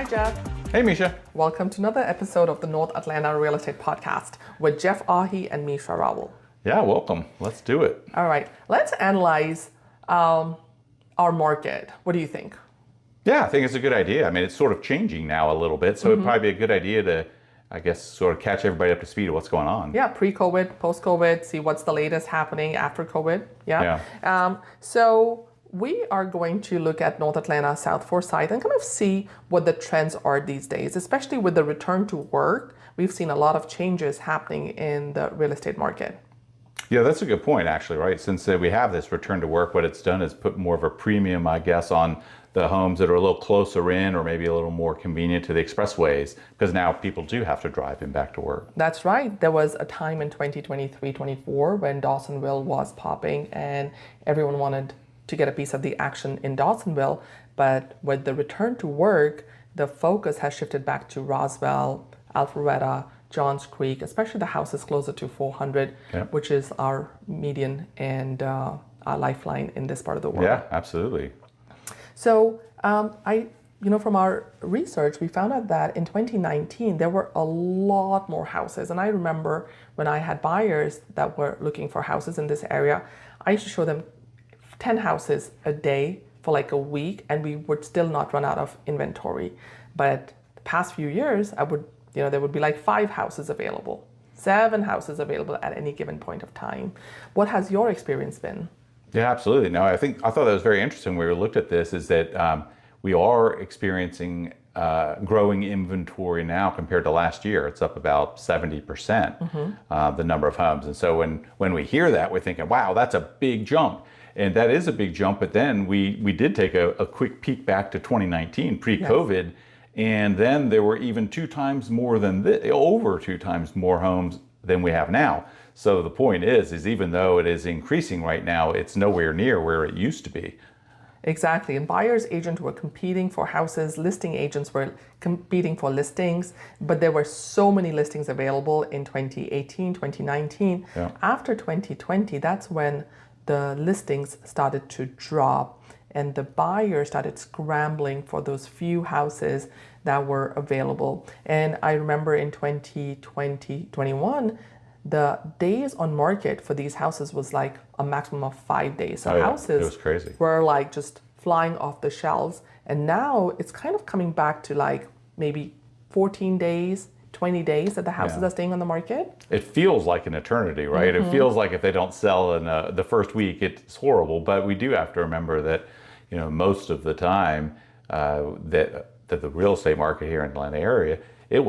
Hi, Jeff. Hey, Meesha. Welcome to another episode of the North Atlanta Real Estate Podcast with Jeff Aughey and Meesha Rawal. Yeah, welcome. Let's do it. All right, let's analyze our market. What do you think? Yeah, I think it's a good idea. I mean, it's sort of changing now a little bit, so it'd probably be a good idea to, I guess, sort of catch everybody up to speed of what's going on. Yeah, pre-COVID, post-COVID, see what's the latest happening after COVID. So we are going to look at North Atlanta, South Forsyth, and kind of see what the trends are these days, especially with the return to work. We've seen a lot of changes happening in the real estate market. Yeah, that's a good point, actually, right? Since we have this return to work, what it's done is put more of a premium, I guess, on the homes that are a little closer in or maybe a little more convenient to the expressways, because now people do have to drive in back to work. That's right. There was a time in 2023-24 when Dawsonville was popping and everyone wanted to get a piece of the action in Dawsonville. But with the return to work, the focus has shifted back to Roswell, Alpharetta, Johns Creek, especially the houses closer to 400, which is our median and our lifeline in this part of the world. Yeah, absolutely. So from our research, we found out that in 2019, there were a lot more houses. And I remember when I had buyers that were looking for houses in this area, I used to show them 10 houses a day for like a week, and we would still not run out of inventory. But the past few years, there would be like 5 houses available, 7 houses available at any given point of time. What has your experience been? Yeah, absolutely. No, I thought that was very interesting when we looked at this, is that we are experiencing growing inventory now compared to last year. It's up about 70%, the number of homes. And so when we hear that, we're thinking, wow, that's a big jump. And that is a big jump. But then we did take a quick peek back to 2019, pre-COVID. Yes. And then there were even 2 times more than this, over 2 times more homes than we have now. So the point is even though it is increasing right now, it's nowhere near where it used to be. Exactly. And buyers agents were competing for houses, listing agents were competing for listings, but there were so many listings available in 2018, 2019. Yeah. After 2020, that's when the listings started to drop and the buyers started scrambling for those few houses that were available. And I remember in 2020, 21, the days on market for these houses was like a maximum of 5 days. So houses it was crazy. Were like just flying off the shelves. And now it's kind of coming back to like maybe 14 days, 20 days that the houses are staying on the market. It feels like an eternity, right? It feels like if they don't sell in the first week, it's horrible. But we do have to remember that, most of the time that the real estate market here in the Atlanta area, it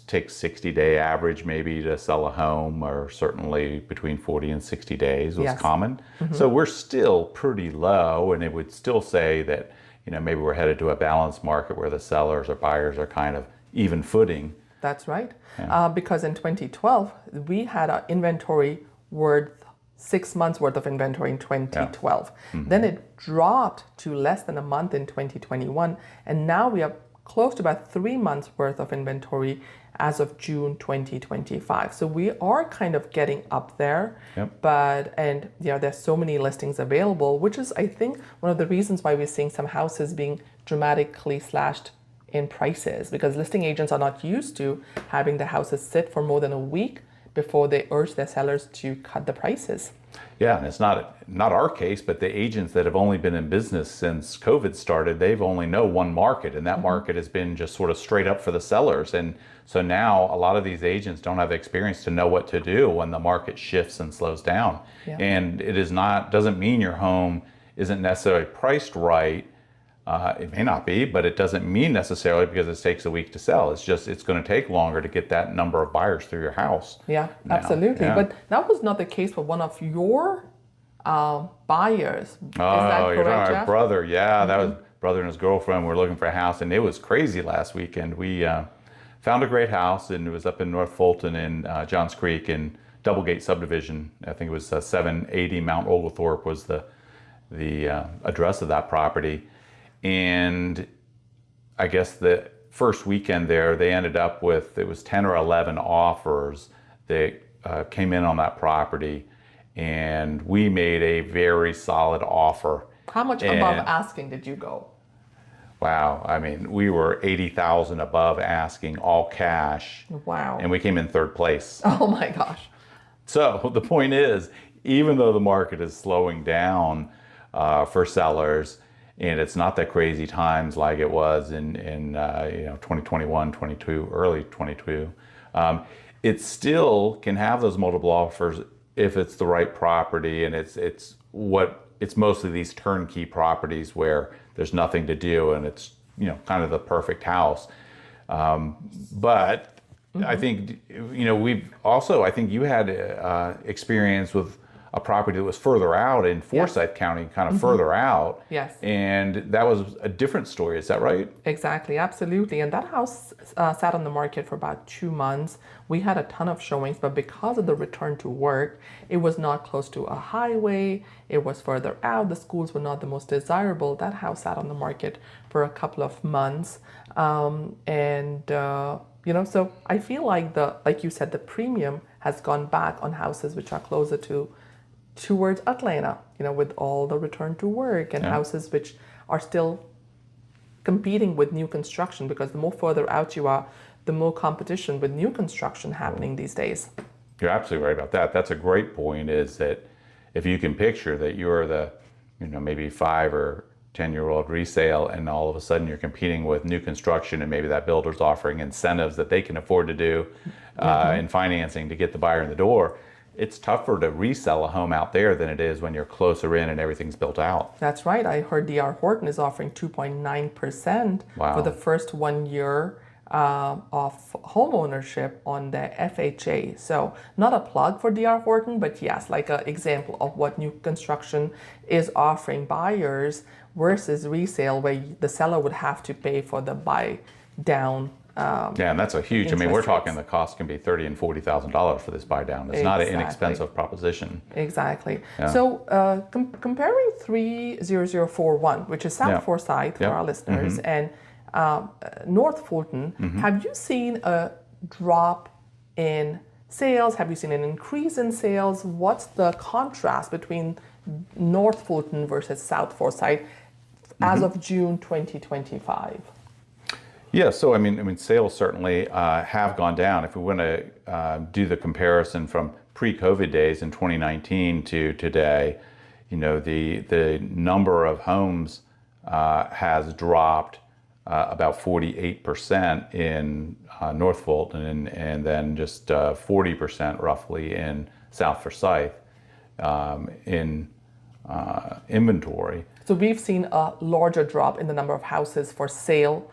takes 60-day average maybe to sell a home, or certainly between 40 and 60 days was common. So we're still pretty low, and it would still say that, maybe we're headed to a balanced market where the sellers or buyers are kind of even footing. That's right. Yeah. Because in 2012, we had an inventory worth 6 months worth of inventory in 2012. Yeah. Then it dropped to less than a month in 2021. And now we are close to about 3 months worth of inventory as of June 2025. So we are kind of getting up there. Yep. There's so many listings available, which is, I think, one of the reasons why we're seeing some houses being dramatically slashed in prices, because listing agents are not used to having the houses sit for more than a week before they urge their sellers to cut the prices. Yeah, and it's not our case, but the agents that have only been in business since COVID started, they've only know one market, and that market has been just sort of straight up for the sellers. And so now a lot of these agents don't have the experience to know what to do when the market shifts and slows down. Yeah. And doesn't mean your home isn't necessarily priced right. It may not be, but it doesn't mean necessarily because it takes a week to sell. It's just, it's going to take longer to get that number of buyers through your house. Yeah, now. Absolutely. Yeah. But that was not the case for one of your buyers. Is that correct, you're talking Jeff? Our brother. Yeah, that was brother and his girlfriend were looking for a house, and it was crazy last weekend. We found a great house, and it was up in North Fulton in Johns Creek in Doublegate subdivision. I think it was 780 Mount Oglethorpe was the address of that property. And I guess the first weekend there, they ended up with, it was 10 or 11 offers that came in on that property. And we made a very solid offer. How much above asking did you go? Wow. I mean, we were 80,000 above asking, all cash, Wow. and we came in third place. Oh my gosh. So the point is, even though the market is slowing down for sellers, and it's not that crazy times like it was in 2021, 22, early 22, it still can have those multiple offers if it's the right property, and it's mostly these turnkey properties where there's nothing to do and it's kind of the perfect house. But I think I think you had experience with a property that was further out in Forsyth County, kind of further out. Yes. And that was a different story. Is that right? Exactly, absolutely. And that house sat on the market for about 2 months. We had a ton of showings, but because of the return to work, it was not close to a highway. It was further out. The schools were not the most desirable. That house sat on the market for a couple of months. So I feel like you said, the premium has gone back on houses which are closer towards Atlanta, with all the return to work, and houses which are still competing with new construction, because the more further out you are, the more competition with new construction happening these days. You're absolutely right about that. That's a great point, is that if you can picture that you're the, maybe 5 or 10-year-old resale, and all of a sudden you're competing with new construction, and maybe that builder's offering incentives that they can afford to do in financing to get the buyer in the door, it's tougher to resell a home out there than it is when you're closer in and everything's built out. That's right. I heard D.R. Horton is offering 2.9% for the first 1 year of home ownership on the FHA. So not a plug for D.R. Horton, but yes, like an example of what new construction is offering buyers versus resale, where the seller would have to pay for the buy down. And that's a huge. I mean, we're talking the cost can be $30,000 and $40,000 for this buy down. It's not an inexpensive proposition. Exactly. Yeah. So comparing 30041, which is South Forsyth for our listeners, and North Fulton, have you seen a drop in sales? Have you seen an increase in sales? What's the contrast between North Fulton versus South Forsyth as of June 2025? Yeah, so I mean, sales certainly have gone down. If we want to do the comparison from pre-COVID days in 2019 to today, the number of homes has dropped about 48% in North Fulton, and then just 40% roughly in South Forsyth in inventory. So we've seen a larger drop in the number of houses for sale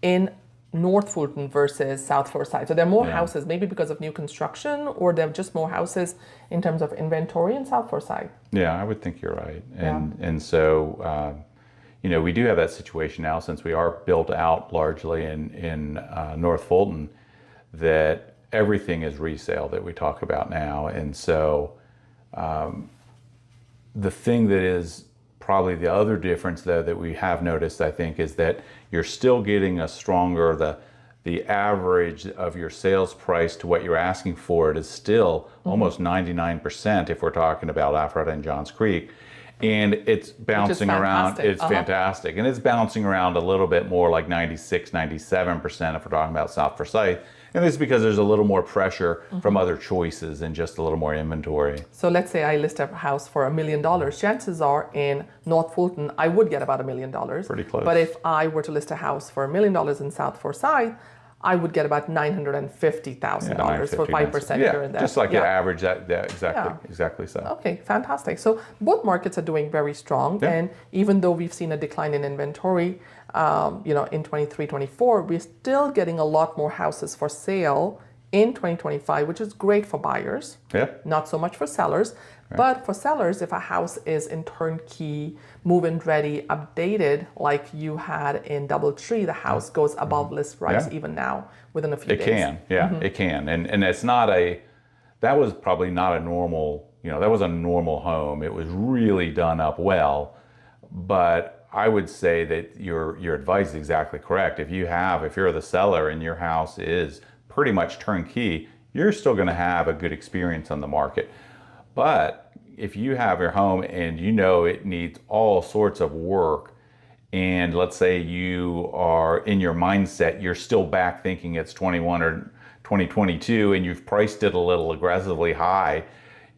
in North Fulton versus South Forsyth. So there are more houses, maybe because of new construction, or there are just more houses in terms of inventory in South Forsyth. Yeah, I would think you're right. And so, we do have that situation now, since we are built out largely in North Fulton, that everything is resale that we talk about now. And so the thing that is probably the other difference, though, that we have noticed, I think, is that you're still getting a stronger, the average of your sales price to what you're asking for it is still almost 99% if we're talking about Alpharetta and Johns Creek. And it's bouncing around. It's fantastic. And it's bouncing around a little bit more, like 96, 97% if we're talking about South Forsyth. And it's because there's a little more pressure from other choices and just a little more inventory. So let's say I list a house for $1 million. Chances are in North Fulton, I would get about $1 million. Pretty close. But if I were to list a house for $1 million in South Forsyth, I would get about $950,000 for 5% here and there. Just like the average, exactly so. Okay, fantastic. So both markets are doing very strong, and even though we've seen a decline in inventory, in 23, 24, we're still getting a lot more houses for sale in 2025, which is great for buyers. Yeah. Not so much for sellers. Right. But for sellers, if a house is in turnkey, move-in ready, updated, like you had in DoubleTree, the house goes above list price even now within a few days. It can. And it's not that was probably not a normal, that was a normal home. It was really done up well. But I would say that your advice is exactly correct. If you're the seller and your house is pretty much turnkey, you're still going to have a good experience on the market. But if you have your home and it needs all sorts of work, and let's say you are in your mindset, you're still back thinking it's 21 or 2022, and you've priced it a little aggressively high,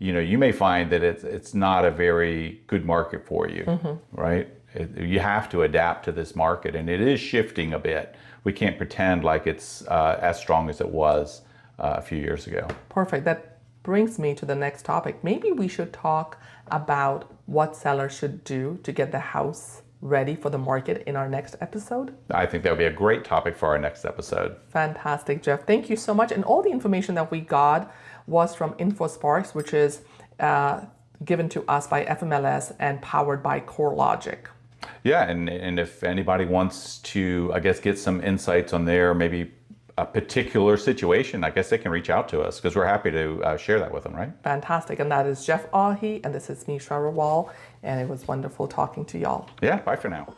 you may find that it's not a very good market for you, right? You have to adapt to this market, and it is shifting a bit. We can't pretend like it's as strong as it was a few years ago. Perfect. That brings me to the next topic. Maybe we should talk about what sellers should do to get the house ready for the market in our next episode. I think that would be a great topic for our next episode. Fantastic, Jeff. Thank you so much. And all the information that we got was from InfoSparks, which is given to us by FMLS and powered by CoreLogic. Yeah, and if anybody wants to, I guess, get some insights on their maybe a particular situation, I guess they can reach out to us because we're happy to share that with them, right? Fantastic. And that is Jeff Aughey, and this is Meesha Rawal, and it was wonderful talking to y'all. Yeah, bye for now.